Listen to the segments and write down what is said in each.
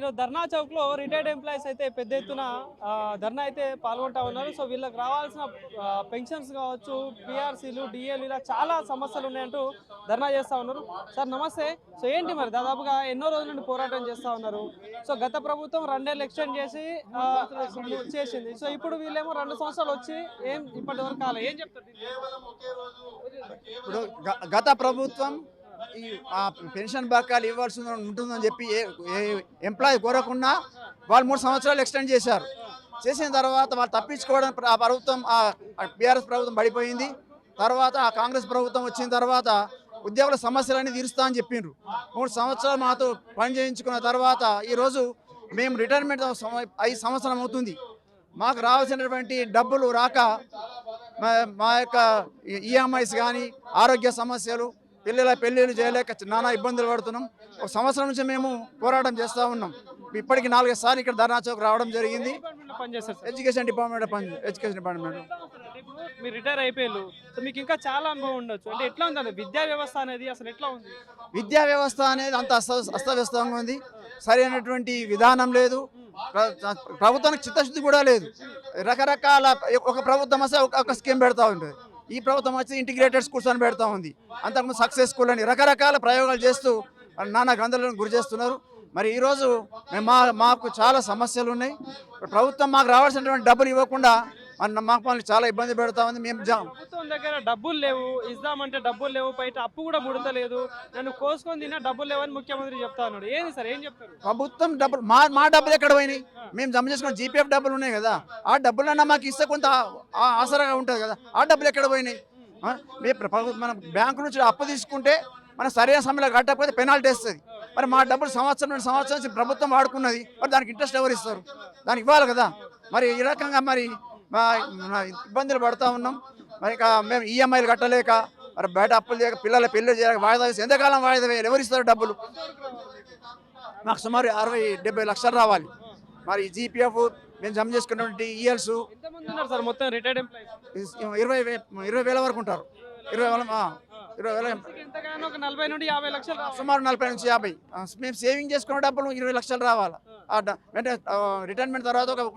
ఈరోజు ధర్నా చౌక్లో retired employees అయితే పెద్ద ఎత్తున ధర్నా అయితే పాల్గొంటా ఉన్నారు. సో వీళ్ళకి రావాల్సిన పెన్షన్స్ కావచ్చు, పిఆర్సీలు, డిఏలు ఇలా చాలా సమస్యలు ఉన్నాయంటూ ధర్నా చేస్తూ ఉన్నారు. సార్ నమస్తే. సో ఏంటి మరి దాదాపుగా ఎన్నో రోజుల నుండి పోరాటం చేస్తూ ఉన్నారు. సో గత ప్రభుత్వం 2 ఏళ్ళు ఎక్స్టెండ్ చేసింది. సో ఇప్పుడు వీళ్ళేమో 2 సంవత్సరాలు వచ్చి ఏం ఇప్పటి వరకు కాలే, ఏం చెప్తారు? ఇప్పుడు గత ప్రభుత్వం ఈ పెన్షన్ బకాయిలు ఇవ్వాల్సి ఉంటుందని చెప్పి ఎంప్లాయీ కోరకుండా వాళ్ళు 3 సంవత్సరాలు ఎక్స్టెండ్ చేశారు. చేసిన తర్వాత వాళ్ళు తప్పించుకోవడం ఆ ప్రభుత్వం బీఆర్ఎస్ ప్రభుత్వం పడిపోయింది. తర్వాత ఆ కాంగ్రెస్ ప్రభుత్వం వచ్చిన తర్వాత ఉద్యోగుల సమస్యలన్నీ తీరుస్తా అని చెప్పిండ్రు. 3 సంవత్సరాలు మాతో పని చేయించుకున్న తర్వాత ఈరోజు మేము రిటైర్మెంట్ 5 సంవత్సరం అవుతుంది. మాకు రావాల్సినటువంటి డబ్బులు రాక మా యొక్క ఈఎంఐస్ కానీ, ఆరోగ్య సమస్యలు, పిల్లల పెళ్ళిళ్ళు చేయలేక నానా ఇబ్బందులు పడుతున్నాం. 1 సంవత్సరం నుంచి మేము పోరాటం చేస్తూ ఉన్నాం. ఇప్పటికి 4 సార్లు ఇక్కడ ధర్నా చౌక్ రావడం జరిగింది. Education department. మీరు రిటైర్ అయిపోయారు, సో మీకు ఇంకా చాలా అనుభవం ఉండొచ్చు. అంటే ఎట్లా ఉంది విద్యా వ్యవస్థ అనేది, అసలు ఎట్లా ఉంది? విద్యా వ్యవస్థ అనేది అంత అస్తవ్యస్తంగా ఉంది. సరైనటువంటి విధానం లేదు. ప్రభుత్వానికి చిత్తశుద్ధి కూడా లేదు. రకరకాల ఒక ప్రభుత్వం వస్తే ఒక స్కీమ్ పెడతా ఉంటుంది. ఈ ప్రభుత్వం వచ్చి ఇంటిగ్రేటెడ్ స్కూల్స్ అని పెడతా ఉంది. అంతకుముందు సక్సెస్ స్కూల్ అని రకరకాల ప్రయోగాలు చేస్తూ నానా గందరగోళానికి గురి చేస్తున్నారు. మరి ఈరోజు మాకు చాలా సమస్యలు ఉన్నాయి. ప్రభుత్వం మాకు రావాల్సినటువంటి డబ్బులు ఇవ్వకుండా మాకు మనకి చాలా ఇబ్బంది పెడతా ఉంది. మేము ప్రభుత్వం దగ్గర డబ్బులు లేవు, ఇద్దామంటే డబ్బులు లేవు, బయట అప్పు కూడా ముడతలేదు, నన్ను కోసుకొని తిన్నా డబ్బులు లేవని ముఖ్యమంత్రి చెప్తా ఉన్నాడు. ఏంది సార్, ఏం చెప్తారు? ప్రభుత్వం డబ్బులు మా డబ్బులు ఎక్కడ పోయినాయి? మేము జమ చేసుకున్న జీపీఎఫ్ డబ్బులు ఉన్నాయి కదా, ఆ డబ్బులన్నా మాకు ఇస్తే కొంత ఆసరాగా ఉంటుంది కదా. ఆ డబ్బులు ఎక్కడ పోయినాయి? మనం బ్యాంకు నుంచి అప్పు తీసుకుంటే మనం సరైన సమయంలో కట్టకపోతే పెనాల్టీ వేస్తుంది. మరి మా డబ్బులు సంవత్సరం నుంచి ప్రభుత్వం వాడుకున్నది, మరి దానికి ఇంట్రెస్ట్ ఎవరు ఇస్తారు? దానికి ఇవ్వాలి కదా. మరి ఈ రకంగా మరి ఇబ్బందులు పడుతూ ఉన్నాం. మరి మేము ఈఎంఐలు కట్టలేక, మరి బయట అప్పులు చేయక, పిల్లల పెళ్లి చేయక, వాయిదా వేసి ఎంతకాలం వాయిదా వేయాలి? ఎవరు ఇస్తారు డబ్బులు? మాకు సుమారు 60-70 లక్షలు రావాలి. మరి జీపీఎఫ్ మేము జమ చేసుకున్నటువంటి ఈఎల్స్ 20,000 వరకు ఉంటారు. 20,000 40 నుండి 50 లక్షలు, సుమారు 40 నుంచి 50. మేము సేవింగ్ చేసుకున్న డబ్బులు 20 లక్షలు రావాలి. అంటే రిటైర్మెంట్ తర్వాత ఒక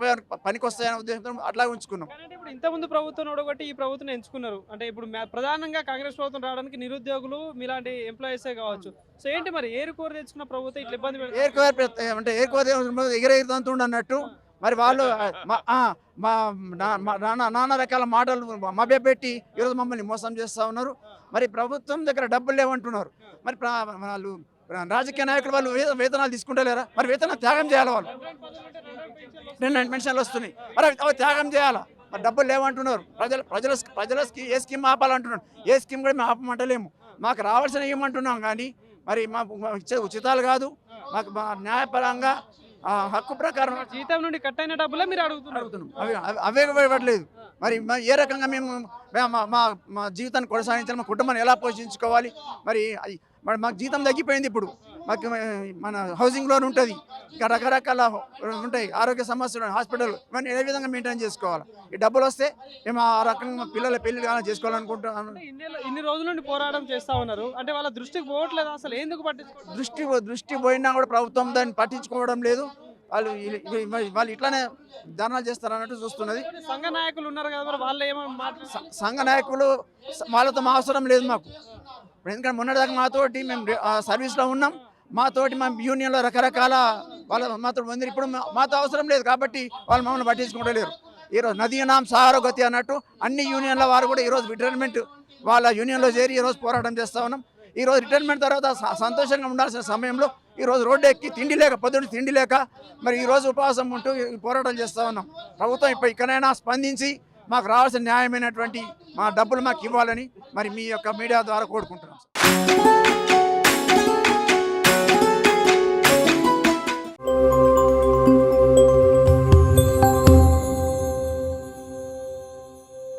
పనికి వస్తాయనే ఉద్దేశంతో అట్లా ఉంచుకున్నాం. ఇప్పుడు ఇంతకుముందు ప్రభుత్వం ఓడగొట్టి ఈ ప్రభుత్వం ఎంచుకున్నారు. అంటే ఇప్పుడు ప్రధానంగా కాంగ్రెస్ ప్రభుత్వం రావడానికి నిరుద్యోగులు మీలాంటి ఎంప్లాయీసే కావచ్చు. సో ఏంటి మరి ఏరుకోరు తెచ్చుకున్న ప్రభుత్వం ఇట్లా ఇబ్బంది అంటే ఎగిరెగిరిదంతుండ అన్నట్టు. మరి వాళ్ళు నానా రకాల మాటలు మభ్యపెట్టి ఈరోజు మమ్మల్ని మోసం చేస్తూ ఉన్నారు. మరి ప్రభుత్వం దగ్గర డబ్బులు లేవంటున్నారు. మరి వాళ్ళు రాజకీయ నాయకులు వాళ్ళు వేతనాలు తీసుకుంటలేరా? మరి వేతనాలు త్యాగం చేయాలి. వాళ్ళు 2 పెన్షన్లు వస్తున్నాయి, మరి అవి త్యాగం చేయాలా? మరి డబ్బులు లేవంటున్నారు. ప్రజల ఏ స్కీమ్ ఆపాలంటున్నారు. ఏ స్కీమ్ కూడా మేము ఆపమంటలేము. మాకు రావాల్సిన ఏమంటున్నాం కానీ మరి మాకు ఇచ్చే ఉచితాలు కాదు. మాకు న్యాయపరంగా హక్కు ప్రకారం జీతం నుండి కట్ అయిన డబ్బులే మీరు అడుగుతున్నాం. అవే ఇవ్వట్లేదు. మరి ఏ రకంగా మేము మా జీవితాన్ని కొనసాగించాలి? మా కుటుంబాన్ని ఎలా పోషించుకోవాలి? మరి మాకు జీతం తగ్గిపోయింది. ఇప్పుడు మాకు మన హౌసింగ్ లోన్ ఉంటుంది, ఇంకా రకరకాల ఉంటాయి, ఆరోగ్య సమస్యలు, హాస్పిటల్, ఇవన్నీ ఏ విధంగా మెయింటైన్ చేసుకోవాలి? ఈ డబ్బులు వస్తే మేము ఆ రకంగా పిల్లల పెళ్లి చేసుకోవాలనుకుంటున్నాను. ఇన్ని రోజుల నుండి పోరాటం చేస్తా ఉన్నారు, అంటే వాళ్ళ దృష్టికి పోవట్లేదు. అసలు ఎందుకు దృష్టి పోయినా కూడా ప్రభుత్వం దాన్ని పట్టించుకోవడం లేదు. వాళ్ళు ఇట్లానే ధర్నాలు చేస్తారు అన్నట్టు చూస్తున్నది. సంఘ నాయకులు ఉన్నారు కదా, వాళ్ళు సంఘ నాయకులు వాళ్ళతో మా అవసరం లేదు మాకు. ఎందుకంటే మొన్నటిదాకా మాతోటి మేము సర్వీస్లో ఉన్నాం. మాతోటి మా యూనియన్లో రకరకాల వాళ్ళ మాతో ఉంది. ఇప్పుడు మాతో అవసరం లేదు కాబట్టి వాళ్ళు మమ్మల్ని పట్టించుకుంటలేరు. ఈరోజు నదీనాం సహారగతి అన్నట్టు అన్ని యూనియన్ల వారు కూడా ఈరోజు రిటైర్మెంట్ వాళ్ళ యూనియన్లో చేరి ఈరోజు పోరాటం చేస్తూ ఉన్నాం. ఈరోజు రిటైర్మెంట్ తర్వాత సంతోషంగా ఉండాల్సిన సమయంలో ఈరోజు రోడ్డు ఎక్కి తిండి లేక, పొద్దున్న తిండి లేక మరి ఈరోజు ఉపవాసం ఉంటూ పోరాటం చేస్తూ ఉన్నాం. ప్రభుత్వం ఇక్కడైనా స్పందించి మాకు రావాల్సిన న్యాయమైనటువంటి మా డబ్బులు మాకు ఇవ్వాలని మరి మీ యొక్క మీడియా ద్వారా కోరుకుంటున్నాం.